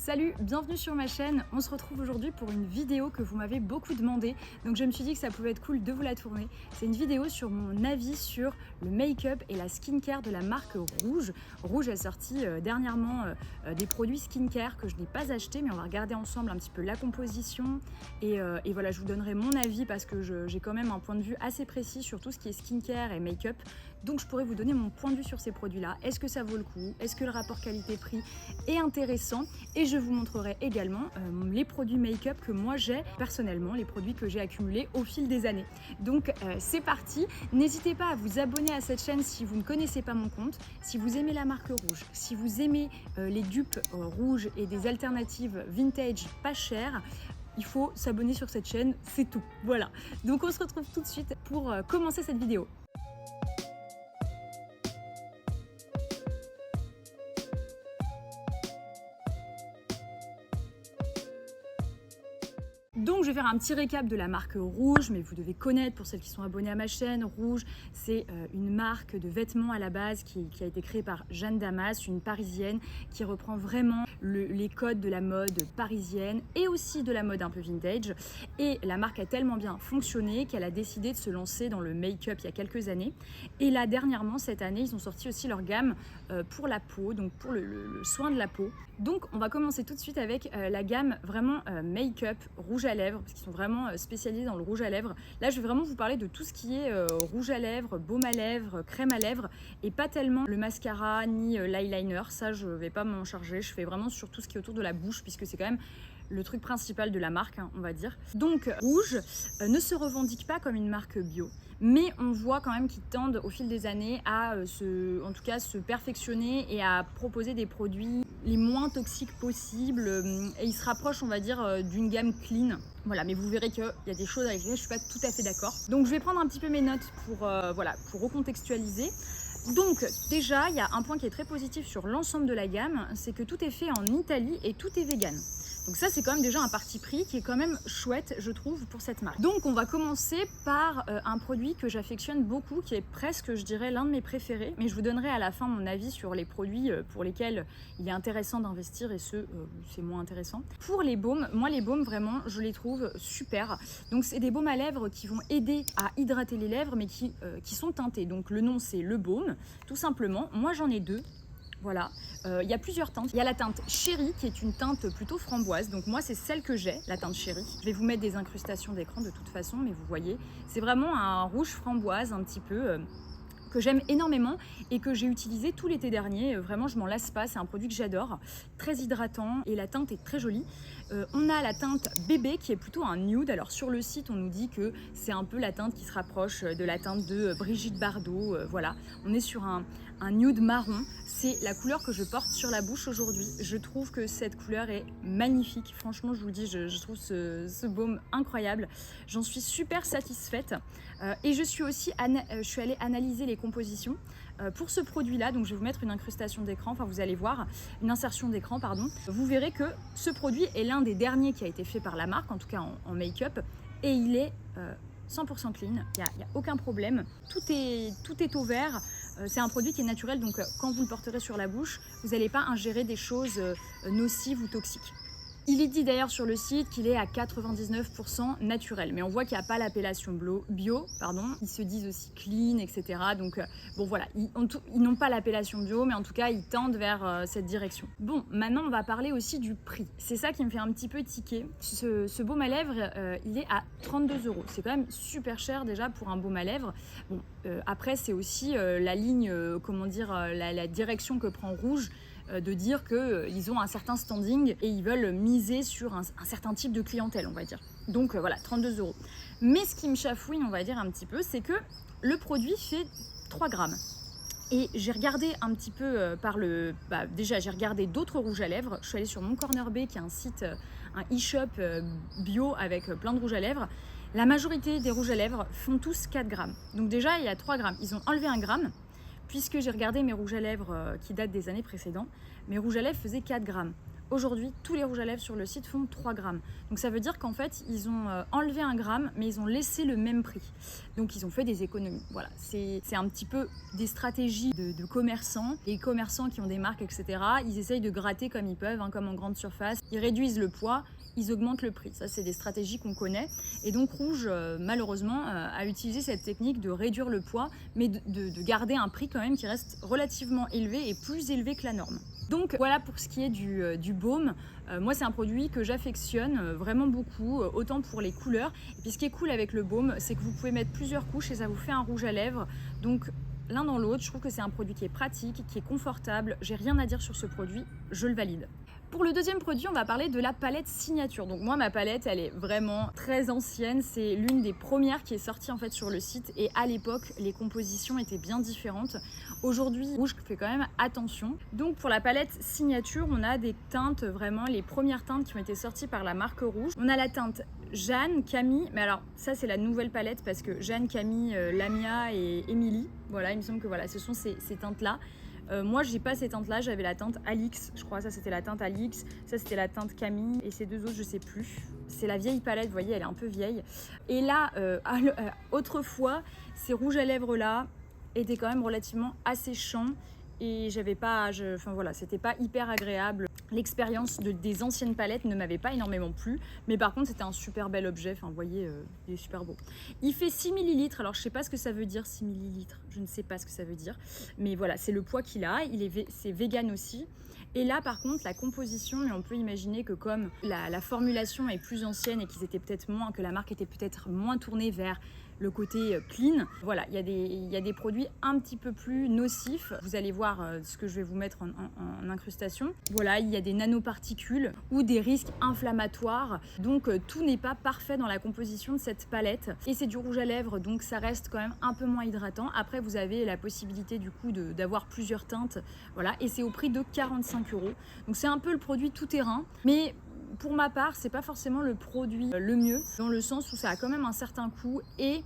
Salut, bienvenue sur ma chaîne. On se retrouve aujourd'hui pour une vidéo que vous m'avez beaucoup demandé. Donc je me suis dit que ça pouvait être cool de vous la tourner. C'est une vidéo sur mon avis sur le make-up et la skincare de la marque Rouge. Rouge a sorti dernièrement des produits skincare que je n'ai pas achetés, mais on va regarder ensemble un petit peu la composition. Et voilà, je vous donnerai mon avis parce que j'ai quand même un point de vue assez précis sur tout ce qui est skincare et make-up. Donc je pourrais vous donner mon point de vue sur ces produits-là. Est-ce que ça vaut le coup? Est-ce que le rapport qualité-prix est intéressant? Et je vous montrerai également les produits make-up que moi j'ai personnellement, les produits que j'ai accumulés au fil des années. Donc c'est parti. N'hésitez pas à vous abonner à cette chaîne si vous ne connaissez pas mon compte, si vous aimez la marque Rouge, si vous aimez les dupes rouges et des alternatives vintage pas chères. Il faut s'abonner sur cette chaîne, c'est tout. Voilà. Donc on se retrouve tout de suite pour commencer cette vidéo. Donc je vais faire un petit récap de la marque Rouge, mais vous devez connaître pour celles qui sont abonnées à ma chaîne. Rouge, c'est une marque de vêtements à la base qui a été créée par Jeanne Damas, une parisienne qui reprend vraiment les codes de la mode parisienne et aussi de la mode un peu vintage. Et la marque a tellement bien fonctionné qu'elle a décidé de se lancer dans le make-up il y a quelques années. Et là dernièrement, cette année, ils ont sorti aussi leur gamme pour la peau, donc pour le soin de la peau. Donc on va commencer tout de suite avec la gamme vraiment make-up, rouge à lèvres, parce qu'ils sont vraiment spécialisés dans le rouge à lèvres. Là je vais vraiment vous parler de tout ce qui est rouge à lèvres, baume à lèvres, crème à lèvres, et pas tellement le mascara ni l'eyeliner. Ça je vais pas m'en charger, je fais vraiment sur tout ce qui est autour de la bouche, puisque c'est quand même le truc principal de la marque, hein, on va dire. Donc Rouge ne se revendique pas comme une marque bio, mais on voit quand même qu'ils tendent au fil des années à se perfectionner et à proposer des produits les moins toxiques possibles, et ils se rapprochent, on va dire, d'une gamme clean. Voilà, mais vous verrez qu'il y a des choses avec lesquelles je suis pas tout à fait d'accord. Donc je vais prendre un petit peu mes notes pour recontextualiser. Donc déjà, il y a un point qui est très positif sur l'ensemble de la gamme, c'est que tout est fait en Italie et tout est vegan. Donc ça, c'est quand même déjà un parti pris qui est quand même chouette, je trouve, pour cette marque. Donc on va commencer par un produit que j'affectionne beaucoup, qui est presque, je dirais, l'un de mes préférés. Mais je vous donnerai à la fin mon avis sur les produits pour lesquels il est intéressant d'investir et ceux où c'est moins intéressant. Pour les baumes, moi les baumes, vraiment, je les trouve super. Donc c'est des baumes à lèvres qui vont aider à hydrater les lèvres, mais qui sont teintés. Donc le nom, c'est Le Baume, tout simplement. Moi, j'en ai deux. Voilà, il y a plusieurs teintes. Il y a la teinte Chérie qui est une teinte plutôt framboise. Donc moi c'est celle que j'ai, la teinte Chérie. Je vais vous mettre des incrustations d'écran de toute façon, mais vous voyez, c'est vraiment un rouge framboise un petit peu que j'aime énormément et que j'ai utilisé tout l'été dernier. Vraiment, je m'en lasse pas. C'est un produit que j'adore, très hydratant et la teinte est très jolie. On a la teinte Bébé qui est plutôt un nude. Alors sur le site, on nous dit que c'est un peu la teinte qui se rapproche de la teinte de Brigitte Bardot. Voilà, on est sur un nude marron. C'est la couleur que je porte sur la bouche aujourd'hui. Je trouve que cette couleur est magnifique. Franchement, je vous dis, je trouve ce baume incroyable. J'en suis super satisfaite. Et je suis allée analyser les compositions pour ce produit-là. Donc, je vais vous mettre une incrustation d'écran. Enfin, vous allez voir une insertion d'écran, pardon. Vous verrez que ce produit est l'un des derniers qui a été fait par la marque, en tout cas en make-up. Et il est 100% clean. Il n'y a aucun problème. Tout est au vert. C'est un produit qui est naturel, donc quand vous le porterez sur la bouche, vous n'allez pas ingérer des choses nocives ou toxiques. Il est dit d'ailleurs sur le site qu'il est à 99% naturel, mais on voit qu'il n'y a pas l'appellation bio, ils se disent aussi clean, etc. Donc bon voilà, ils n'ont pas l'appellation bio, mais en tout cas ils tendent vers cette direction. Bon, maintenant on va parler aussi du prix. C'est ça qui me fait un petit peu tiquer. Ce baume à lèvres, il est à 32 €. C'est quand même super cher déjà pour un baume à lèvres. Bon, après c'est aussi la ligne, la direction que prend Rouge, de dire qu'ils ont un certain standing et ils veulent miser sur un certain type de clientèle, on va dire. Donc voilà, 32 €. Mais ce qui me chafouine, on va dire un petit peu, c'est que le produit fait 3 grammes. Et j'ai regardé un petit peu déjà j'ai regardé d'autres rouges à lèvres. Je suis allée sur Mon Corner B, qui est un site, un e-shop bio avec plein de rouges à lèvres. La majorité des rouges à lèvres font tous 4 grammes. Donc déjà, il y a 3 grammes. Ils ont enlevé 1 gramme. Puisque j'ai regardé mes rouges à lèvres qui datent des années précédentes, mes rouges à lèvres faisaient 4 grammes. aujourd'hui, tous les rouges à lèvres sur le site font 3 grammes. Donc ça veut dire qu'en fait, ils ont enlevé 1 gramme, mais ils ont laissé le même prix. Donc ils ont fait des économies. Voilà, c'est un petit peu des stratégies de commerçants. Les commerçants qui ont des marques, etc., ils essayent de gratter comme ils peuvent, comme en grande surface. Ils réduisent le poids, ils augmentent le prix. Ça, c'est des stratégies qu'on connaît. Et donc Rouge, malheureusement, a utilisé cette technique de réduire le poids, mais de garder un prix quand même qui reste relativement élevé et plus élevé que la norme. Donc voilà pour ce qui est du baume. Moi, c'est un produit que j'affectionne vraiment beaucoup, autant pour les couleurs. Et puis ce qui est cool avec le baume, c'est que vous pouvez mettre plusieurs couches et ça vous fait un rouge à lèvres. Donc l'un dans l'autre, je trouve que c'est un produit qui est pratique, qui est confortable. J'ai rien à dire sur ce produit, je le valide. Pour le deuxième produit, on va parler de la palette signature. Donc moi, ma palette, elle est vraiment très ancienne. C'est l'une des premières qui est sortie en fait sur le site. Et à l'époque, les compositions étaient bien différentes. Aujourd'hui, Rouge fait quand même attention. Donc pour la palette signature, on a des teintes, vraiment les premières teintes qui ont été sorties par la marque Rouge. On a la teinte Jeanne, Camille. Mais alors, ça, c'est la nouvelle palette parce que Jeanne, Camille, Lamia et Émilie. Voilà, il me semble que voilà, ce sont ces teintes-là. Moi, j'ai pas ces teintes-là, j'avais la teinte Alix, je crois, ça c'était la teinte Alix, ça c'était la teinte Camille, et ces deux autres, je sais plus. C'est la vieille palette, vous voyez, elle est un peu vieille. Et là, autrefois, ces rouges à lèvres-là étaient quand même relativement asséchants, et j'avais pas, enfin voilà, c'était pas hyper agréable. L'expérience des anciennes palettes ne m'avait pas énormément plu, mais par contre c'était un super bel objet, enfin vous voyez, il est super beau. Il fait 6 ml, alors je sais pas ce que ça veut dire 6 ml, je ne sais pas ce que ça veut dire, mais voilà, c'est le poids qu'il a, c'est vegan aussi. Et là par contre la composition, mais on peut imaginer que comme la formulation est plus ancienne et qu'ils étaient peut-être moins, que la marque était peut-être moins tournée vers le côté clean. Voilà, il y a des produits un petit peu plus nocifs. Vous allez voir ce que je vais vous mettre en incrustation. Voilà, il y a des nanoparticules ou des risques inflammatoires. Donc tout n'est pas parfait dans la composition de cette palette. Et c'est du rouge à lèvres, donc ça reste quand même un peu moins hydratant. Après, vous avez la possibilité du coup d'avoir plusieurs teintes. Voilà, et c'est au prix de 45 €. Donc c'est un peu le produit tout terrain, mais pour ma part, c'est pas forcément le produit le mieux, dans le sens où ça a quand même un certain coût et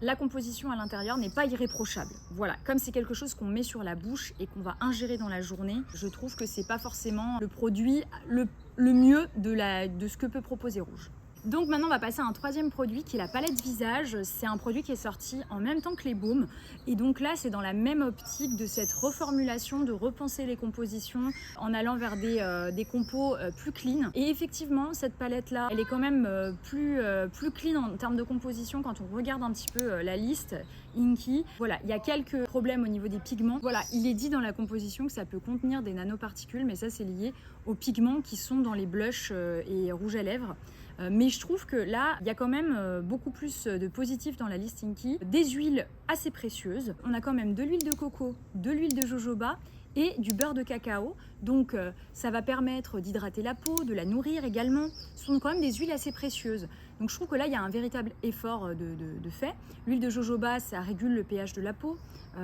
la composition à l'intérieur n'est pas irréprochable. Voilà, comme c'est quelque chose qu'on met sur la bouche et qu'on va ingérer dans la journée, je trouve que c'est pas forcément le produit le mieux de ce que peut proposer Rouge. Donc maintenant on va passer à un troisième produit qui est la palette visage. C'est un produit qui est sorti en même temps que les baumes et donc là c'est dans la même optique de cette reformulation, de repenser les compositions en allant vers des compos plus clean. Et effectivement cette palette là elle est quand même plus clean en termes de composition quand on regarde un petit peu la liste Inky. Voilà, il y a quelques problèmes au niveau des pigments. Voilà, il est dit dans la composition que ça peut contenir des nanoparticules, mais ça c'est lié aux pigments qui sont dans les blushs et rouges à lèvres. Mais je trouve que là, il y a quand même beaucoup plus de positifs dans la liste Inky. Des huiles assez précieuses. On a quand même de l'huile de coco, de l'huile de jojoba et du beurre de cacao. Donc ça va permettre d'hydrater la peau, de la nourrir également. Ce sont quand même des huiles assez précieuses. Donc je trouve que là, il y a un véritable effort de fait. L'huile de jojoba, ça régule le pH de la peau.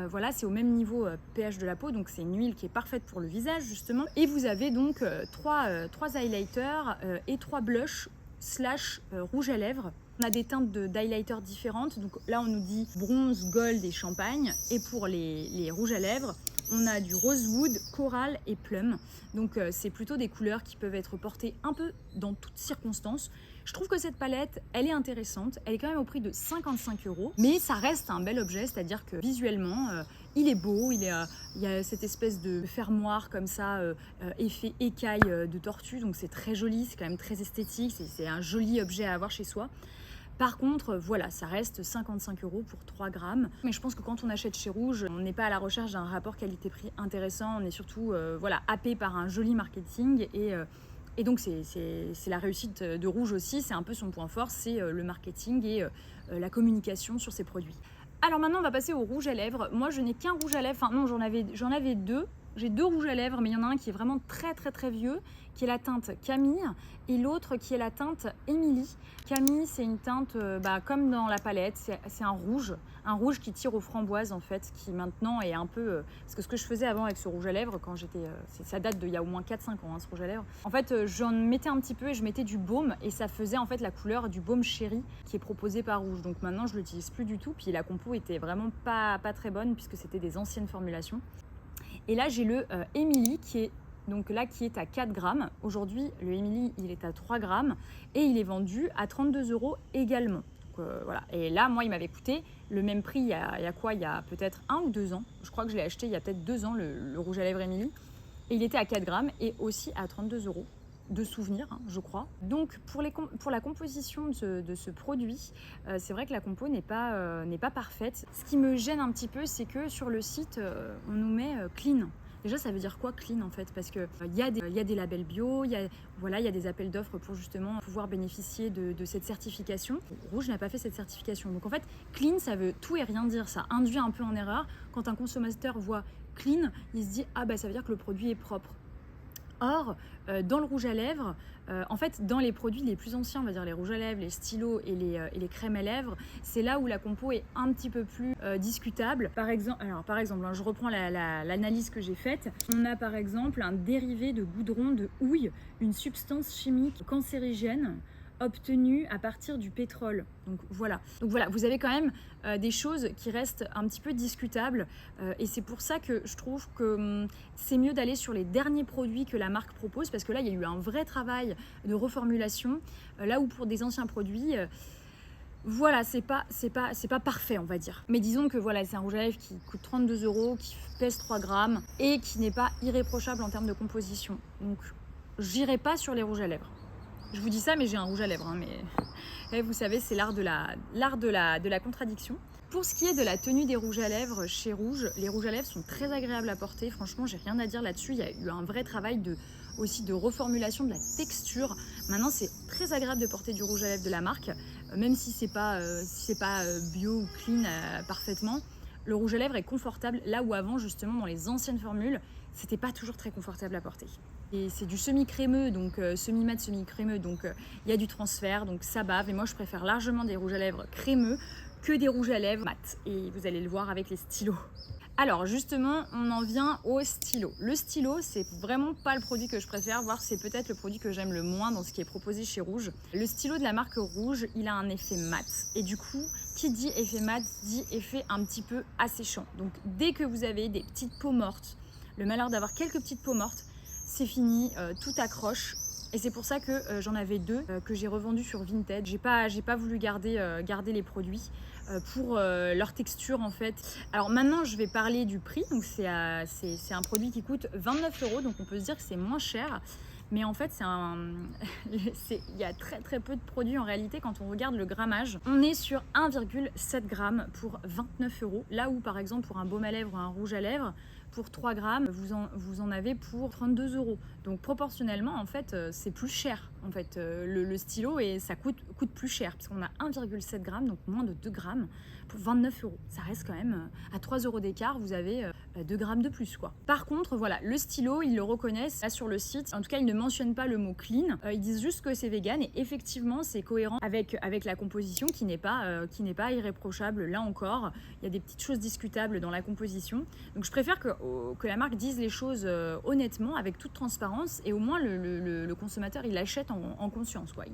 Voilà, c'est au même niveau pH de la peau, donc c'est une huile qui est parfaite pour le visage justement. Et vous avez donc trois highlighters et 3 blushs / rouge à lèvres. On a des teintes d'highlighter différentes. Donc là, on nous dit bronze, gold et champagne. Et pour les rouges à lèvres, on a du rosewood, coral et plum. Donc c'est plutôt des couleurs qui peuvent être portées un peu dans toutes circonstances. Je trouve que cette palette, elle est intéressante. Elle est quand même au prix de 55 €. Mais ça reste un bel objet, c'est-à-dire que visuellement, il est beau. Il y a cette espèce de fermoir comme ça, effet écaille de tortue. Donc c'est très joli, c'est quand même très esthétique. C'est un joli objet à avoir chez soi. Par contre, voilà, ça reste 55 € pour 3 grammes. Mais je pense que quand on achète chez Rouge, on n'est pas à la recherche d'un rapport qualité-prix intéressant. On est surtout voilà, happé par un joli marketing. Et donc, c'est la réussite de Rouge aussi. C'est un peu son point fort, c'est le marketing et la communication sur ses produits. Alors maintenant, on va passer au rouge à lèvres. Moi, je n'ai qu'un rouge à lèvres. Enfin non, j'en avais deux. J'ai 2 rouges à lèvres, mais il y en a un qui est vraiment très très très vieux, qui est la teinte Camille, et l'autre qui est la teinte Émilie. Camille, c'est une teinte comme dans la palette, c'est un rouge qui tire aux framboises en fait, qui maintenant est un peu... parce que ce que je faisais avant avec ce rouge à lèvres, quand j'étais... ça date d'il y a au moins 4-5 ans, hein, ce rouge à lèvres. En fait, j'en mettais un petit peu et je mettais du baume, et ça faisait en fait la couleur du baume chéri qui est proposé par Rouge. Donc maintenant, je l'utilise plus du tout, puis la compo était vraiment pas très bonne, puisque c'était des anciennes formulations. Et là, j'ai le Émilie qui est donc là qui est à 4 grammes. Aujourd'hui, le Emily, il est à 3 grammes et il est vendu à 32 € également. Voilà. Et là, moi, il m'avait coûté le même prix il y a quoi? Il y a peut-être 1 ou 2 ans. Je crois que je l'ai acheté il y a peut-être 2 ans, le rouge à lèvres Emily. Et il était à 4 grammes et aussi à 32 € de souvenir, hein, je crois. Donc, pour la composition de ce produit, c'est vrai que la compo n'est pas parfaite. Ce qui me gêne un petit peu, c'est que sur le site, on nous met clean. Déjà, ça veut dire quoi clean en fait? Parce qu'il y a des labels bio, il y a des appels d'offres pour justement pouvoir bénéficier de cette certification. Rouge n'a pas fait cette certification. Donc en fait, clean, ça veut tout et rien dire. Ça induit un peu en erreur. Quand un consommateur voit clean, il se dit « Ah bah ça veut dire que le produit est propre ». Or, dans le rouge à lèvres, en fait, dans les produits les plus anciens, on va dire les rouges à lèvres, les stylos et les crèmes à lèvres, c'est là où la compo est un petit peu plus discutable. Par exemple, hein, je reprends l'analyse que j'ai faite. On a par exemple un dérivé de goudron de houille, une substance chimique cancérigène obtenue à partir du pétrole. Donc voilà, vous avez quand même des choses qui restent un petit peu discutables et c'est pour ça que je trouve que c'est mieux d'aller sur les derniers produits que la marque propose, parce que là il y a eu un vrai travail de reformulation, là où pour des anciens produits voilà, c'est pas parfait, on va dire. Mais disons que voilà, c'est un rouge à lèvres qui coûte 32 €, qui pèse 3 grammes et qui n'est pas irréprochable en termes de composition. Donc j'irai pas sur les rouges à lèvres. Je vous dis ça, mais j'ai un rouge à lèvres, hein, mais vous savez, c'est l'art de la contradiction. Pour ce qui est de la tenue des rouges à lèvres chez Rouge, les rouges à lèvres sont très agréables à porter. Franchement, j'ai rien à dire là-dessus. Il y a eu un vrai travail aussi de reformulation de la texture. Maintenant, c'est très agréable de porter du rouge à lèvres de la marque, même si c'est pas bio ou clean parfaitement. Le rouge à lèvres est confortable, là où avant, justement, dans les anciennes formules, c'était pas toujours très confortable à porter. Et c'est du semi-crémeux, donc semi-mat, semi-crémeux, donc il y a du transfert, donc ça bave. Et moi, je préfère largement des rouges à lèvres crémeux que des rouges à lèvres mat. Et vous allez le voir avec les stylos. Alors justement, on en vient au stylo. Le stylo, c'est vraiment pas le produit que je préfère, voire c'est peut-être le produit que j'aime le moins dans ce qui est proposé chez Rouge. Le stylo de la marque Rouge, il a un effet mat. Et du coup, qui dit effet mat, dit effet un petit peu asséchant. Donc dès que vous avez des petites peaux mortes, le malheur d'avoir quelques petites peaux mortes, c'est fini, tout accroche. Et c'est pour ça que j'en avais 2 que j'ai revendus sur Vinted. J'ai pas voulu garder les produits pour leur texture en fait. Alors maintenant je vais parler du prix. Donc c'est un produit qui coûte 29 €, donc on peut se dire que c'est moins cher. Mais en fait, il y a très très peu de produits en réalité quand on regarde le grammage. On est sur 1,7 g pour 29 €. Là où par exemple pour un baume à lèvres ou un rouge à lèvres, pour 3 grammes, vous en avez pour 32 €. Donc proportionnellement, en fait, c'est plus cher. En fait, le stylo, et ça coûte plus cher, parce qu'on a 1,7 g, donc moins de 2 grammes, pour 29 €. Ça reste quand même, à 3 € d'écart, vous avez 2 grammes de plus, quoi. Par contre, voilà, le stylo, ils le reconnaissent là sur le site. En tout cas, ils ne mentionnent pas le mot clean. Ils disent juste que c'est vegan, et effectivement, c'est cohérent avec la composition qui n'est pas irréprochable. Là encore, il y a des petites choses discutables dans la composition. Donc je préfère que la marque dise les choses honnêtement, avec toute transparence, et au moins le consommateur il achète en conscience, quoi.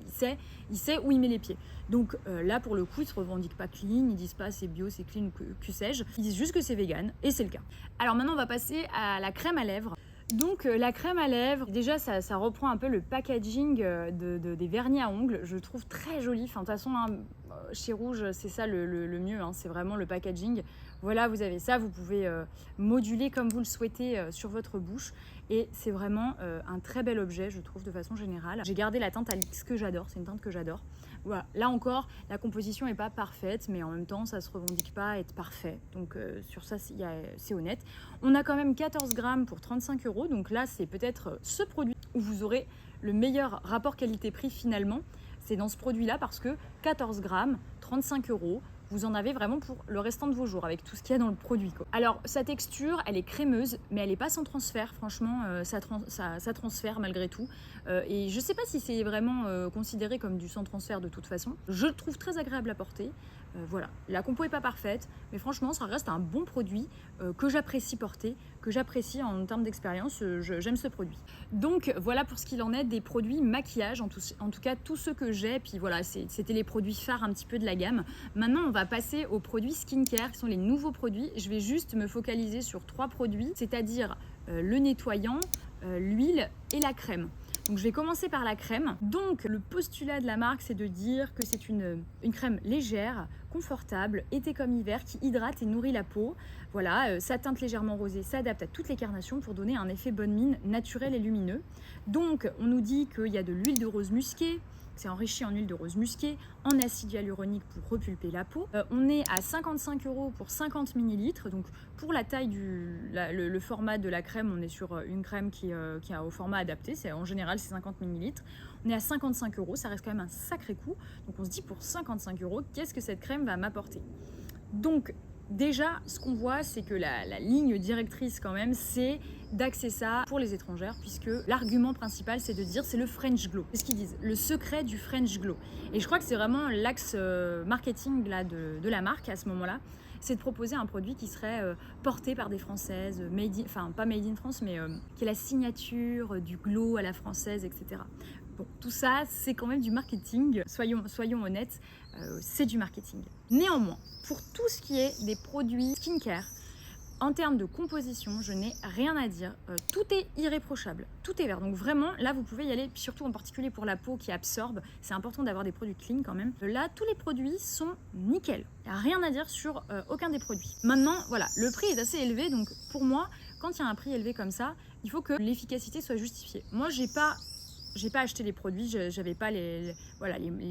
Il sait où il met les pieds. Donc là pour le coup ils se revendiquent pas clean, ils disent pas c'est bio, c'est clean, que sais-je, ils disent juste que c'est vegan, et c'est le cas. Alors maintenant on va passer à la crème à lèvres. Donc la crème à lèvres, déjà ça reprend un peu le packaging des vernis à ongles. Je trouve très joli. Enfin, de toute façon, hein, chez Rouge, c'est ça le mieux, hein, c'est vraiment le packaging. Voilà, vous avez ça, vous pouvez moduler comme vous le souhaitez sur votre bouche. Et c'est vraiment un très bel objet, je trouve, de façon générale. J'ai gardé la teinte Alix que j'adore, c'est une teinte que j'adore. Voilà, là encore, la composition n'est pas parfaite, mais en même temps, ça ne se revendique pas à être parfait. Donc sur ça, c'est honnête. On a quand même 14 grammes pour 35 €. Donc là, c'est peut-être ce produit où vous aurez le meilleur rapport qualité-prix finalement. C'est dans ce produit-là, parce que 14 grammes, 35 €, vous en avez vraiment pour le restant de vos jours avec tout ce qu'il y a dans le produit, quoi. Alors sa texture, elle est crémeuse, mais elle n'est pas sans transfert. Franchement, ça transfère malgré tout. Et je ne sais pas si c'est vraiment considéré comme du sans transfert de toute façon. Je le trouve très agréable à porter. Voilà, la compo n'est pas parfaite, mais franchement, ça reste un bon produit que j'apprécie porter, que j'apprécie en termes d'expérience. J'aime ce produit. Donc voilà pour ce qu'il en est des produits maquillage, en tout cas tous ceux que j'ai. Puis voilà, c'était les produits phares un petit peu de la gamme. Maintenant, on va passer aux produits skincare, qui sont les nouveaux produits. Je vais juste me focaliser sur 3 produits, c'est-à-dire le nettoyant, l'huile et la crème. Donc je vais commencer par la crème. Donc le postulat de la marque, c'est de dire que c'est une crème légère, confortable, été comme hiver, qui hydrate et nourrit la peau. Voilà, sa teinte légèrement rosée s'adapte à toutes les carnations pour donner un effet bonne mine naturel et lumineux. Donc on nous dit qu'il y a de l'huile de rose musquée, c'est enrichi en huile de rose musquée, en acide hyaluronique pour repulper la peau. On est à 55 € pour 50 ml. Donc pour la taille le format de la crème, on est sur une crème qui a au format adapté. En général, c'est 50 ml. On est à 55 €, ça reste quand même un sacré coup. Donc on se dit pour 55 €, qu'est-ce que cette crème va m'apporter? Donc déjà, ce qu'on voit, c'est que la ligne directrice quand même, c'est d'axer ça pour les étrangères, puisque l'argument principal, c'est de dire c'est le French Glow. C'est ce qu'ils disent, le secret du French Glow. Et je crois que c'est vraiment l'axe marketing là, de la marque à ce moment-là, c'est de proposer un produit qui serait porté par des Françaises, pas made in France, mais qui est la signature du glow à la française, etc. Bon, tout ça, c'est quand même du marketing, soyons honnêtes, c'est du marketing. Néanmoins, pour tout ce qui est des produits skincare, en termes de composition, je n'ai rien à dire. Tout est irréprochable, tout est vert. Donc vraiment, là, vous pouvez y aller, puis surtout en particulier pour la peau qui absorbe. C'est important d'avoir des produits clean quand même. Là, tous les produits sont nickel. Il n'y a rien à dire sur aucun des produits. Maintenant, voilà, le prix est assez élevé. Donc pour moi, quand il y a un prix élevé comme ça, il faut que l'efficacité soit justifiée. Moi, j'ai pas acheté les produits, j'avais pas les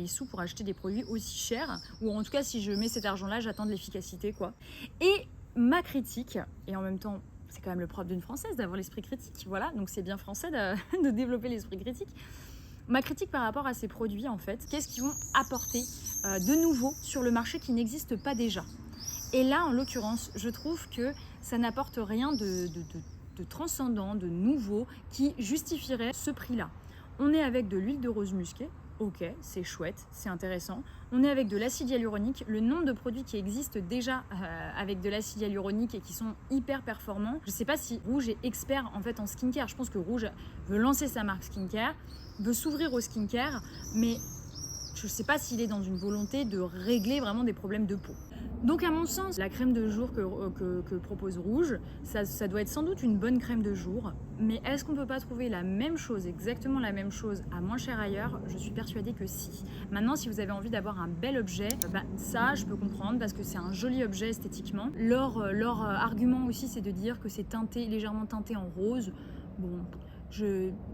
sous pour acheter des produits aussi chers. Ou en tout cas, si je mets cet argent-là, j'attends de l'efficacité, quoi. Et ma critique, et en même temps, c'est quand même le propre d'une Française d'avoir l'esprit critique, voilà, donc c'est bien français de développer l'esprit critique. Ma critique par rapport à ces produits, en fait, qu'est-ce qu'ils vont apporter de nouveau sur le marché qui n'existe pas déjà? Et là, en l'occurrence, je trouve que ça n'apporte rien de transcendant, de nouveau, qui justifierait ce prix-là. On est avec de l'huile de rose musquée. Ok, c'est chouette, c'est intéressant. On est avec de l'acide hyaluronique. Le nombre de produits qui existent déjà avec de l'acide hyaluronique et qui sont hyper performants. Je ne sais pas si Rouge est expert en fait en skincare. Je pense que Rouge veut lancer sa marque skincare, veut s'ouvrir au skincare, mais je ne sais pas s'il est dans une volonté de régler vraiment des problèmes de peau. Donc à mon sens, la crème de jour que propose Rouge, ça doit être sans doute une bonne crème de jour. Mais est-ce qu'on ne peut pas trouver la même chose, exactement la même chose, à moins cher ailleurs? Je suis persuadée que si. Maintenant, si vous avez envie d'avoir un bel objet, ça, je peux comprendre parce que c'est un joli objet esthétiquement. Leur argument aussi, c'est de dire que c'est légèrement teinté en rose. Bon...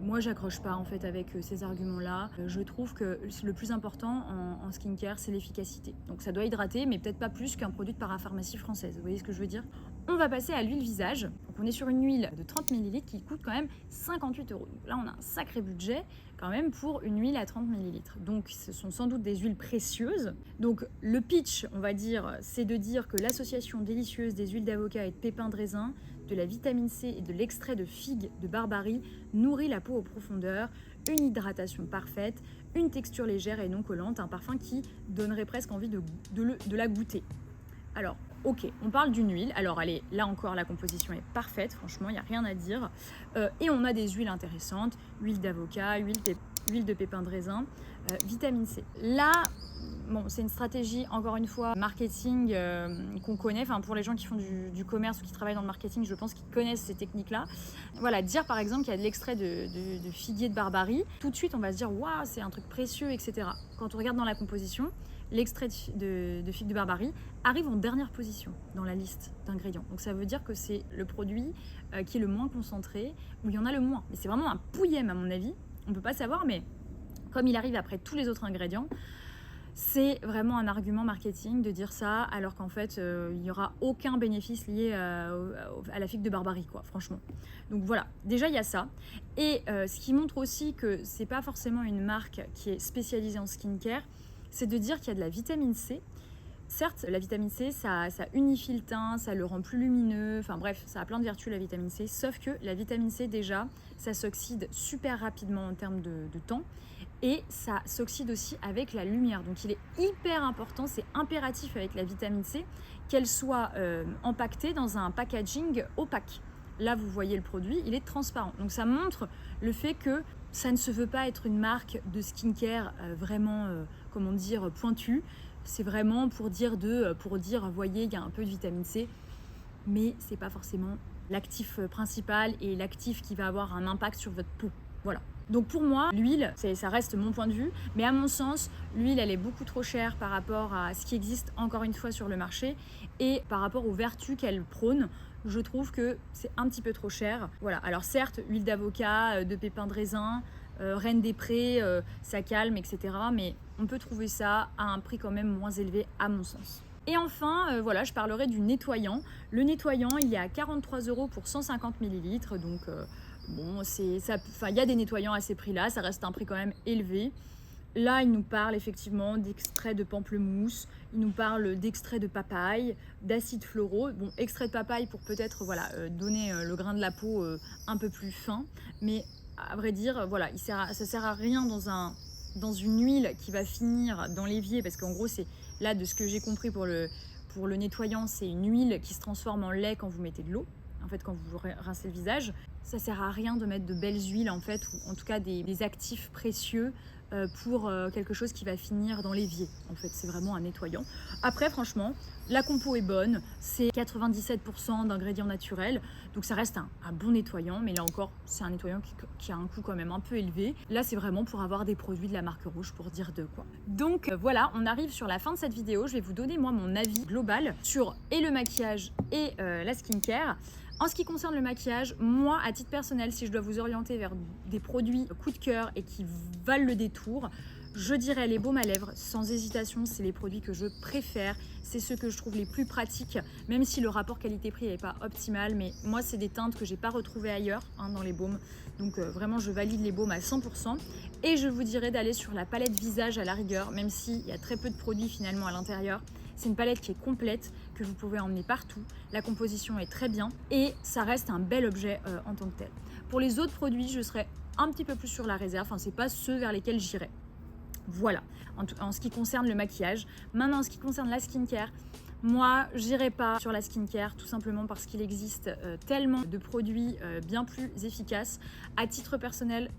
Moi, j'accroche pas en fait avec ces arguments-là. Je trouve que le plus important en skincare, c'est l'efficacité. Donc ça doit hydrater, mais peut-être pas plus qu'un produit de parapharmacie française. Vous voyez ce que je veux dire? On va passer à l'huile visage. Donc on est sur une huile de 30 ml qui coûte quand même 58 €. Donc là, on a un sacré budget quand même pour une huile à 30 ml. Donc ce sont sans doute des huiles précieuses. Donc le pitch, on va dire, c'est de dire que l'association délicieuse des huiles d'avocat et de pépins de raisin, de la vitamine C et de l'extrait de figue de barbarie nourrit la peau aux profondeurs, une hydratation parfaite, une texture légère et non collante, un parfum qui donnerait presque envie de la goûter. Alors, ok, on parle d'une huile. Alors, allez, là encore, la composition est parfaite. Franchement, il n'y a rien à dire. Et on a des huiles intéressantes. Huile d'avocat, huile de pépins de raisin, vitamine C. Là, bon, c'est une stratégie, encore une fois, marketing qu'on connaît. Enfin, pour les gens qui font du commerce ou qui travaillent dans le marketing, je pense qu'ils connaissent ces techniques-là. Voilà, dire par exemple qu'il y a de l'extrait de figuier de barbarie, tout de suite, on va se dire « Waouh, c'est un truc précieux, etc. » Quand on regarde dans la composition, l'extrait de figue de barbarie arrive en dernière position dans la liste d'ingrédients. Donc ça veut dire que c'est le produit qui est le moins concentré, où il y en a le moins. Mais c'est vraiment un pouillème à mon avis. On ne peut pas savoir, mais comme il arrive après tous les autres ingrédients, c'est vraiment un argument marketing de dire ça, alors qu'en fait, il n'y aura aucun bénéfice lié à la figue de barbarie, quoi, franchement. Donc voilà, déjà il y a ça. Et ce qui montre aussi que c'est pas forcément une marque qui est spécialisée en skincare, c'est de dire qu'il y a de la vitamine C. Certes, la vitamine C, ça unifie le teint, ça le rend plus lumineux, enfin bref, ça a plein de vertus la vitamine C, sauf que la vitamine C déjà, ça s'oxyde super rapidement en termes de temps, et ça s'oxyde aussi avec la lumière. Donc il est hyper important, c'est impératif avec la vitamine C, qu'elle soit empaquetée dans un packaging opaque. Là, vous voyez le produit, il est transparent. Donc ça montre le fait que ça ne se veut pas être une marque de skincare vraiment, comment dire, pointue. C'est vraiment pour dire, voyez, il y a un peu de vitamine C, mais c'est pas forcément l'actif principal et l'actif qui va avoir un impact sur votre peau. Voilà. Donc pour moi, l'huile, ça reste mon point de vue, mais à mon sens, l'huile, elle est beaucoup trop chère par rapport à ce qui existe encore une fois sur le marché et par rapport aux vertus qu'elle prône. Je trouve que c'est un petit peu trop cher. Voilà. Alors certes, huile d'avocat, de pépins de raisin, reine des prés, ça calme, etc. Mais on peut trouver ça à un prix quand même moins élevé à mon sens. Et enfin, voilà, je parlerai du nettoyant. Le nettoyant, il est à 43 € pour 150 ml. Donc, bon, il y a des nettoyants à ces prix-là. Ça reste un prix quand même élevé. Là, il nous parle effectivement d'extrait de pamplemousse. Il nous parle d'extrait de papaye, d'acides floraux. Bon, extrait de papaye pour peut-être donner le grain de la peau un peu plus fin. Mais à vrai dire, voilà, ça sert à rien dans une huile qui va finir dans l'évier, parce qu'en gros, c'est là, de ce que j'ai compris pour le nettoyant, c'est une huile qui se transforme en lait quand vous mettez de l'eau, en fait, quand vous rincez le visage. Ça sert à rien de mettre de belles huiles, en fait, ou en tout cas des actifs précieux pour quelque chose qui va finir dans l'évier. En fait, c'est vraiment un nettoyant. Après, franchement, la compo est bonne, c'est 97% d'ingrédients naturels, donc ça reste un bon nettoyant, mais là encore, c'est un nettoyant qui a un coût quand même un peu élevé. Là, c'est vraiment pour avoir des produits de la marque Rouge, pour dire de quoi. Donc voilà, on arrive sur la fin de cette vidéo. Je vais vous donner moi mon avis global sur et le maquillage et la skincare. En ce qui concerne le maquillage, moi, à titre personnel, si je dois vous orienter vers des produits coup de cœur et qui valent le détour, je dirais les baumes à lèvres, sans hésitation, c'est les produits que je préfère. C'est ceux que je trouve les plus pratiques, même si le rapport qualité-prix n'est pas optimal. Mais moi, c'est des teintes que j'ai pas retrouvées ailleurs dans les baumes. Donc vraiment, je valide les baumes à 100%. Et je vous dirais d'aller sur la palette visage à la rigueur, même s'il y a très peu de produits finalement à l'intérieur. C'est une palette qui est complète, que vous pouvez emmener partout. La composition est très bien et ça reste un bel objet en tant que tel. Pour les autres produits, je serais un petit peu plus sur la réserve. Enfin, c'est pas ceux vers lesquels j'irais. Voilà, en ce qui concerne le maquillage. Maintenant, en ce qui concerne la skincare, moi, j'irai pas sur la skincare tout simplement parce qu'il existe tellement de produits bien plus efficaces. À titre personnel,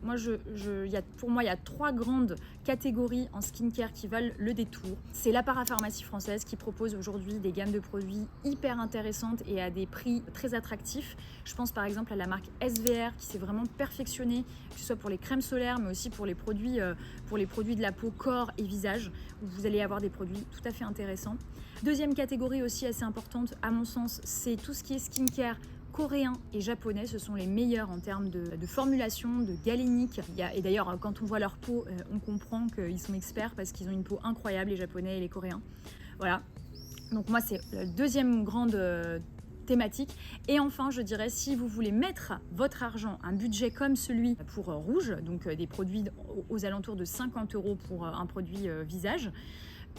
pour moi, il y a 3 grandes catégories en skincare qui valent le détour. C'est la parapharmacie française qui propose aujourd'hui des gammes de produits hyper intéressantes et à des prix très attractifs. Je pense par exemple à la marque SVR qui s'est vraiment perfectionnée, que ce soit pour les crèmes solaires, mais aussi pour les produits de la peau, corps et visage, où vous allez avoir des produits tout à fait intéressants. Deuxième catégorie aussi assez importante à mon sens, c'est tout ce qui est skincare coréen et japonais. Ce sont les meilleurs en termes de formulation, de galénique. Et d'ailleurs, quand on voit leur peau, on comprend qu'ils sont experts parce qu'ils ont une peau incroyable, les japonais et les coréens. Voilà. Donc moi, c'est la deuxième grande thématique. Et enfin, je dirais, si vous voulez mettre votre argent, un budget comme celui pour Rouge, donc des produits aux alentours de 50 € pour un produit visage,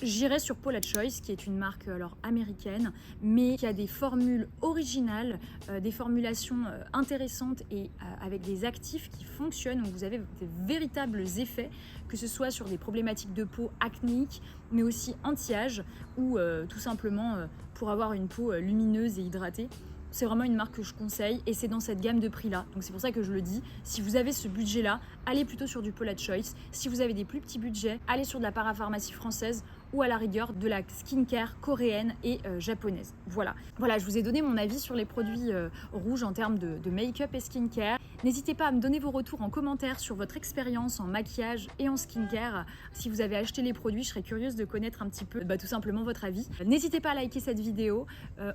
j'irai sur Paula Choice, qui est une marque américaine, mais qui a des formules originales, des formulations intéressantes et avec des actifs qui fonctionnent. Donc vous avez des véritables effets, que ce soit sur des problématiques de peau acnéiques, mais aussi anti-âge ou tout simplement pour avoir une peau lumineuse et hydratée. C'est vraiment une marque que je conseille et c'est dans cette gamme de prix-là. Donc c'est pour ça que je le dis. Si vous avez ce budget-là, allez plutôt sur du Paula Choice. Si vous avez des plus petits budgets, allez sur de la parapharmacie française ou à la rigueur de la skincare coréenne et japonaise. Voilà, je vous ai donné mon avis sur les produits rouges en termes de make-up et skincare. N'hésitez pas à me donner vos retours en commentaire sur votre expérience en maquillage et en skincare. Si vous avez acheté les produits, je serais curieuse de connaître un petit peu tout simplement votre avis. N'hésitez pas à liker cette vidéo.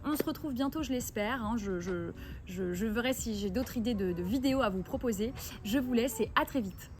On se retrouve bientôt, je l'espère. Je verrai si j'ai d'autres idées de vidéos à vous proposer. Je vous laisse et à très vite.